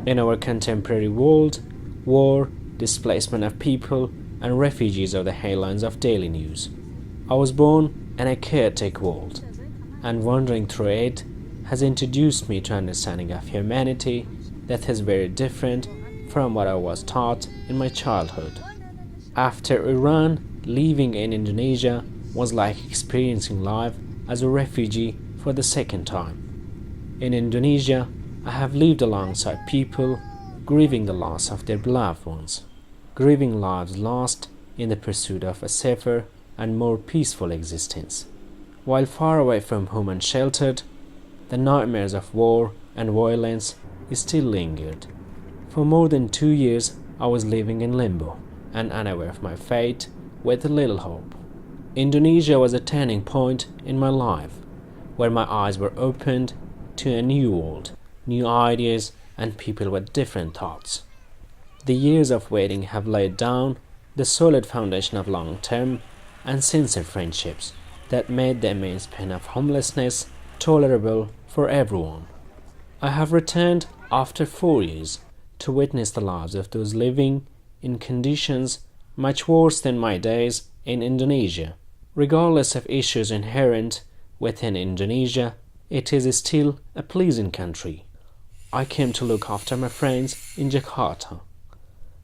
In our contemporary world, war, displacement of people, and refugees are the headlines of daily news. I was born in a chaotic world, and wandering through it has introduced me to understanding of humanity that is very different from what I was taught in my childhood. After Iran, living in Indonesia was like experiencing life as a refugee for the second time. In Indonesia, I have lived alongside people grieving the loss of their beloved ones, grieving lives lost in the pursuit of a safer and more peaceful existence. While far away from home and sheltered, the nightmares of war and violence still lingered. For more than 2 years, I was living in limbo and unaware of my fate with little hope. Indonesia was a turning point in my life, where my eyes were opened to a new world, new ideas, and people with different thoughts. The years of waiting have laid down the solid foundation of long-term and sincere friendships that made the immense pain of homelessness tolerable for everyone. I have returned after 4 years to witness the lives of those living in conditions much worse than my days in Indonesia. Regardless of issues inherent within Indonesia, it is still a pleasant country. I came to look after my friends in Jakarta.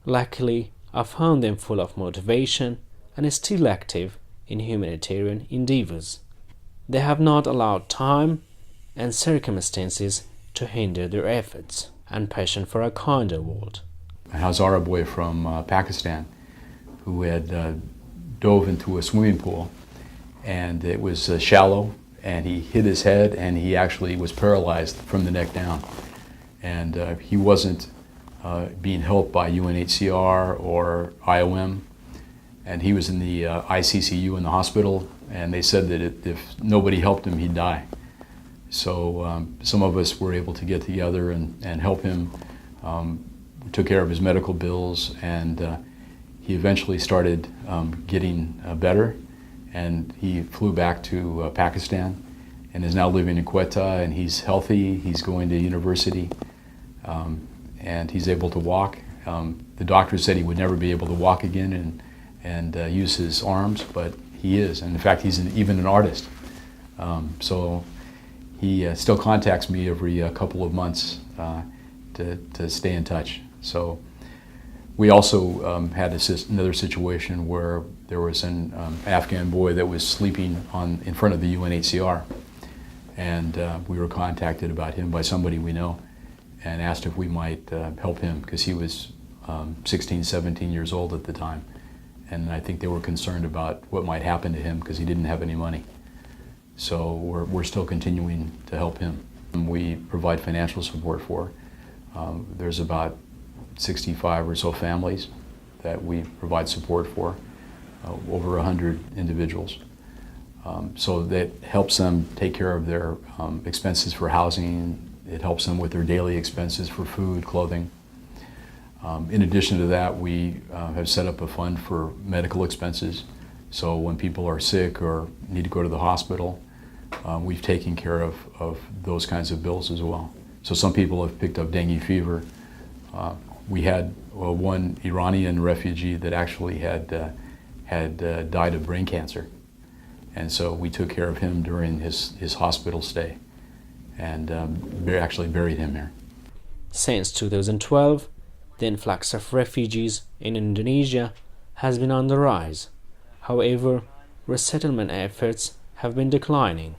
Luckily, I found them full of motivation and still active in humanitarian endeavors. They have not allowed time and circumstances to hinder their efforts and passion for a kinder world. A Hazara boy from Pakistan who had dove into a swimming pool, and it was shallow, and he hit his head, and he actually was paralyzed from the neck down. And he wasn't being helped by UNHCR or IOM, and he was in the ICCU in the hospital, and they said that if nobody helped him, he'd die. So some of us were able to get together and help him. We took care of his medical bills, and he eventually started getting better, and he flew back to Pakistan and is now living in Quetta, and he's healthy, he's going to university, and he's able to walk. The doctor said he would never be able to walk again and use his arms, but he is, and in fact he's even an artist. So he still contacts me every couple of months to stay in touch. So we also had another situation where there was an Afghan boy that was sleeping in front of the UNHCR, and we were contacted about him by somebody we know and asked if we might help him, because he was 16, 17 years old at the time, and I think they were concerned about what might happen to him because he didn't have any money. So we're still continuing to help him. We provide financial support for. There's about 65 or so families that we provide support for, over 100 individuals. So that helps them take care of their expenses for housing. It helps them with their daily expenses for food, clothing. In addition to that, we have set up a fund for medical expenses. So when people are sick or need to go to the hospital, we've taken care of those kinds of bills as well. So some people have picked up dengue fever. We had one Iranian refugee that actually had died of brain cancer. And so we took care of him during his hospital stay and actually buried him here. Since 2012, the influx of refugees in Indonesia has been on the rise. However, resettlement efforts have been declining.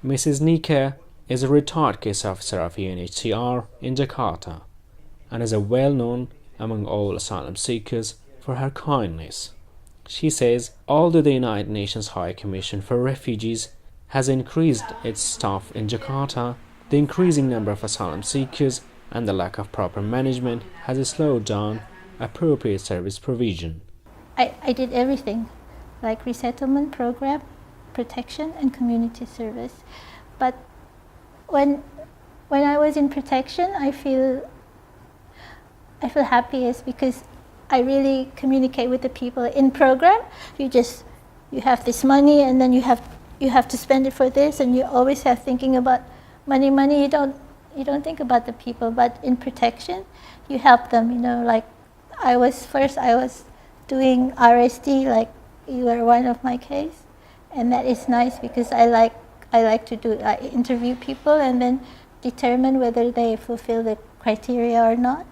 Mrs. Nika is a retired case officer of UNHCR in Jakarta and is well known among all asylum seekers for her kindness. She says, although the United Nations High Commission for Refugees has increased its staff in Jakarta, the increasing number of asylum seekers and the lack of proper management has slowed down appropriate service provision. I did everything, like resettlement program, protection, and community service. But when I was in protection, I feel happiest because I really communicate with the people. In program, you have this money, and then you have to spend it for this, and you always have thinking about money. you don't think about the people, but in protection, you help them, you know, like I was doing RSD, like you were one of my case, and that is nice because I like to do, I interview people and then determine whether they fulfill the criteria or not.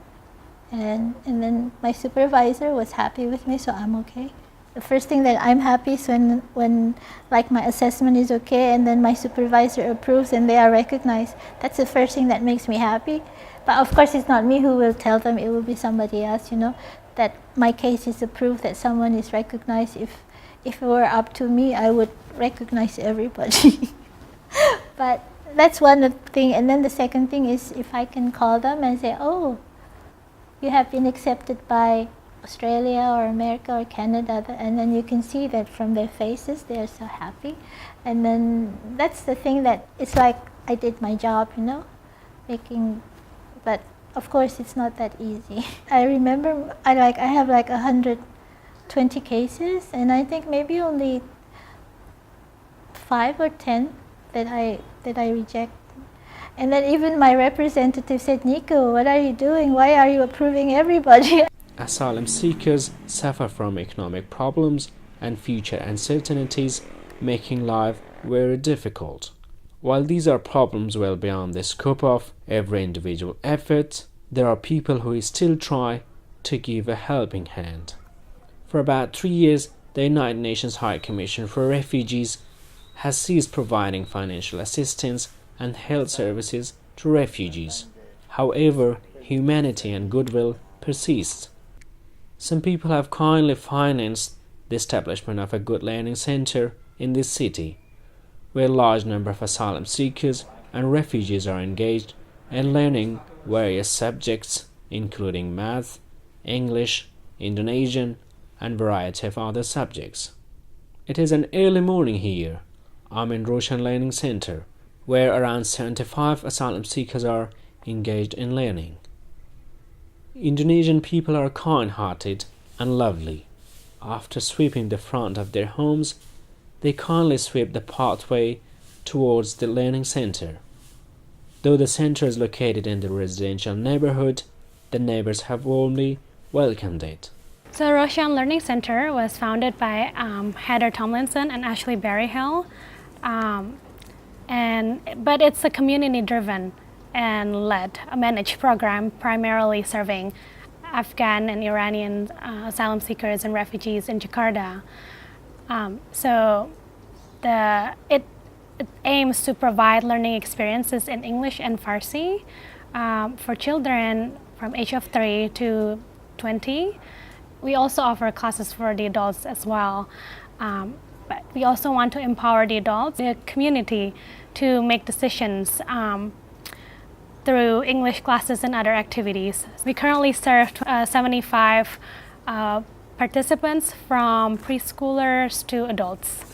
And then my supervisor was happy with me, so I'm okay. The first thing that I'm happy is when like my assessment is okay and then my supervisor approves and they are recognized. That's the first thing that makes me happy. But of course it's not me who will tell them, it will be somebody else, you know, that my case is approved, that someone is recognized. If it were up to me, I would recognize everybody. But that's one thing. And then the second thing is if I can call them and say, oh, you have been accepted by Australia or America or Canada, and then you can see that from their faces they are so happy. And then that's the thing that it's like I did my job, you know, but of course it's not that easy. I remember I have like 120 cases, and I think maybe only 5 or 10 that I reject. And then even my representative said, Nico, what are you doing? Why are you approving everybody? Asylum seekers suffer from economic problems and future uncertainties, making life very difficult. While these are problems well beyond the scope of every individual effort, there are people who still try to give a helping hand. For about 3 years, the United Nations High Commission for Refugees has ceased providing financial assistance and health services to refugees. However, humanity and goodwill persist. Some people have kindly financed the establishment of a good learning center in this city, where a large number of asylum seekers and refugees are engaged in learning various subjects, including math, English, Indonesian, and variety of other subjects. It is an early morning here. I'm in Roshan Learning Centre, where around 75 asylum seekers are engaged in learning. Indonesian people are kind-hearted and lovely. After sweeping the front of their homes, they kindly sweep the pathway towards the learning center. Though the center is located in the residential neighborhood, the neighbors have warmly welcomed it. So Roshan Learning Centre was founded by Heather Tomlinson and Ashley Berryhill. But it's a community-driven and led, managed program primarily serving Afghan and Iranian asylum seekers and refugees in Jakarta. It aims to provide learning experiences in English and Farsi for children from age of 3 to 20. We also offer classes for the adults as well. But we also want to empower the adults, the community, to make decisions through English classes and other activities. We currently serve 75 participants from preschoolers to adults.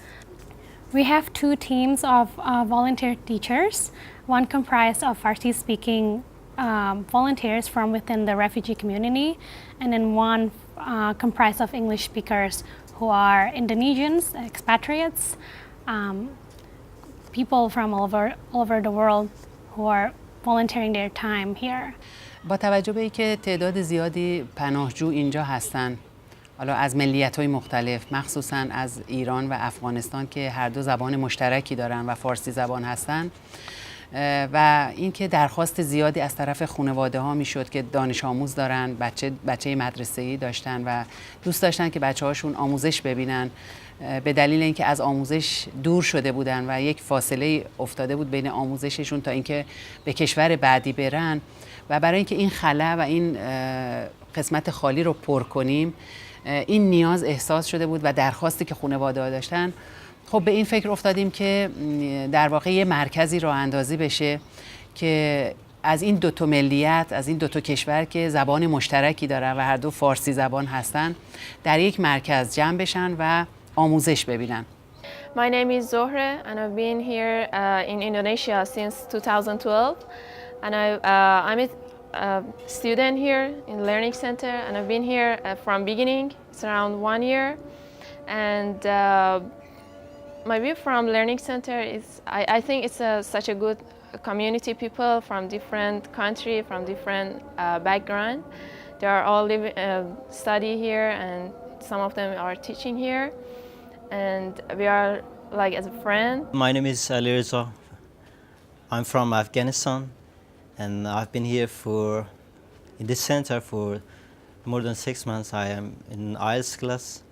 We have 2 teams of volunteer teachers, one comprised of Farsi-speaking volunteers from within the refugee community, and then one comprised of English speakers who are Indonesians, expatriates, people from all over the world who are volunteering their time here. با توجه به اینکه تعداد زیادی پناهجو اینجا هستن، حالا از ملیت‌های مختلف، مخصوصاً از ایران و افغانستان که هر دو زبان مشترکی دارن و فارسی زبان هستن، و اینکه درخواست زیادی از طرف خانواده ها میشد که دانش آموز دارن، بچه مدرسه‌ای داشتن و دوست داشتن که بچه‌هاشون آموزش ببینن، به دلیل اینکه از آموزش دور شده بودن و یک فاصله افتاده بود بین آموزششون تا اینکه به کشور بعدی برن، و برای اینکه این خلا و این قسمت خالی رو پر کنیم، این نیاز احساس شده بود و درخواستی که خانواده‌ها داشتن، خب به این فکر افتادیم که در واقع یه مرکزی راه اندازی بشه که از این 2 ملیت، از این 2 کشور که زبان مشترکی دارن و هر دو فارسی زبان هستن، در یک مرکز جمع بشن و آموزش ببینن. My name is Zohre and I've been here in Indonesia since 2012, and I'm a student here in the Learning Center, and I've been here from beginning. It's around 1 year, and My view from Learning Center is I think it's such a good community, people from different country, from different background. They are all study here, and some of them are teaching here, and we are like as a friend. My name is Ali Reza. I'm from Afghanistan, and I've been here in this center for more than 6 months. I am in IELTS class,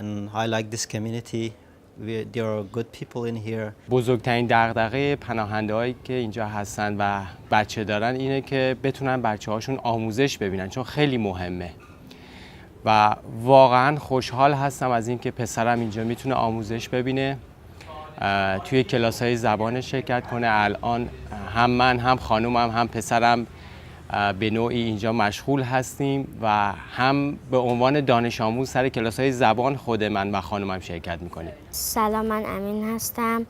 and I like this community. There are good people in here. بزرگترین دغدغه پناهنده‌هایی که اینجا هستن و بچه دارن اینه که بتونن بچه‌هاشون آموزش ببینن، چون خیلی مهمه. و واقعا خوشحال هستم از اینکه پسرم اینجا میتونه آموزش ببینه، توی کلاس‌های زبان شرکت کنه. الان هم من، هم خانومم، هم پسرم به نوعی اینجا مشغول هستیم و هم به عنوان دانش آموز سر کلاس‌های زبان خود من و خانومم شرکت میکنیم. سلام، من امین هستم.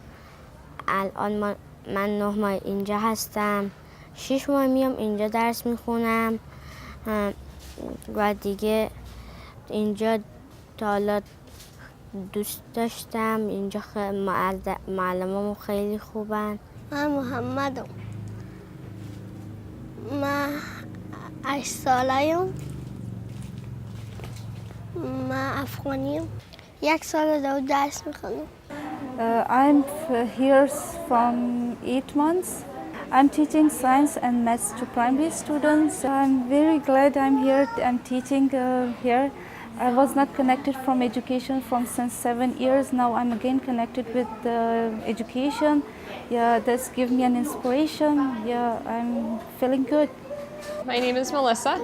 الان من 9 ماه اینجا هستم. 6 ماه میام اینجا درس میخونم و دیگه اینجا تا حالا دوست داشتم. اینجا معلمامو خیلی خوبن. من محمدم. من 8 ساله‌ام. من افغانیم. 1 سال دارم درس میخونم. I'm here from 8 months. I'm teaching science and maths to primary students. I'm very glad I'm here. I'm teaching here. I was not connected from education since 7 years. Now I'm again connected with education. Yeah, this gives me an inspiration. Yeah, I'm feeling good. My name is Melissa,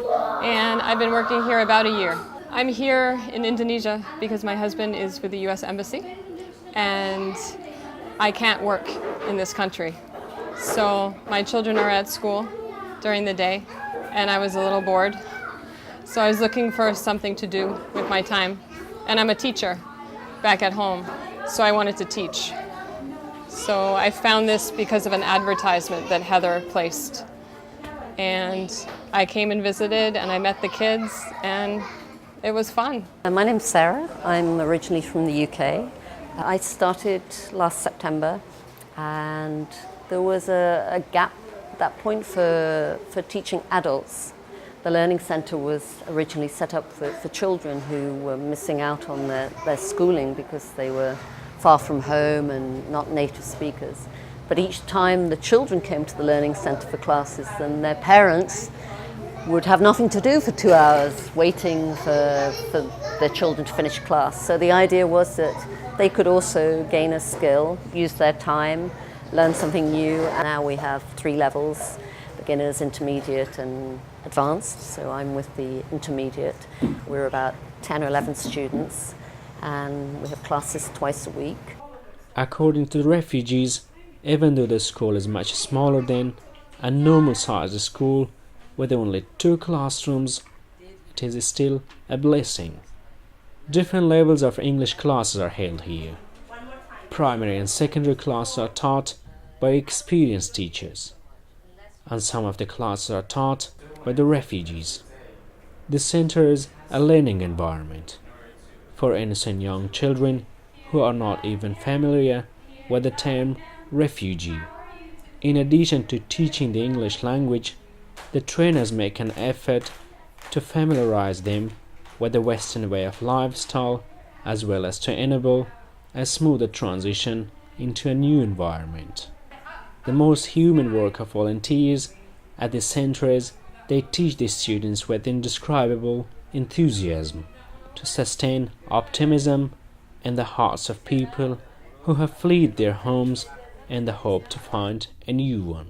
and I've been working here about a year. I'm here in Indonesia because my husband is with the U.S. Embassy, and I can't work in this country. So my children are at school during the day, and I was a little bored. So I was looking for something to do with my time. And I'm a teacher back at home, so I wanted to teach. So I found this because of an advertisement that Heather placed. And I came and visited, and I met the kids, and it was fun. My name's Sarah. I'm originally from the UK. I started last September, and there was a gap at that point for teaching adults. The Learning Centre was originally set up for children who were missing out on their schooling because they were far from home and not native speakers. But each time the children came to the Learning Centre for classes, then their parents would have nothing to do for 2 hours waiting for their children to finish class. So the idea was that they could also gain a skill, use their time, learn something new. And now we have 3 levels: beginners, intermediate and advanced. So I'm with the intermediate. We're about 10 or 11 students, and we have classes twice a week. According to the refugees, even though the school is much smaller than a normal sized school with only 2 classrooms, it is still a blessing. Different levels of English classes are held here. Primary and secondary classes are taught by experienced teachers, and some of the classes are taught by the refugees. The center is a learning environment for innocent young children who are not even familiar with the term refugee. In addition to teaching the English language, the trainers make an effort to familiarize them with the Western way of lifestyle, as well as to enable a smoother transition into a new environment. The most human work of volunteers at the center is they teach the students with indescribable enthusiasm to sustain optimism in the hearts of people who have fled their homes in the hope to find a new one.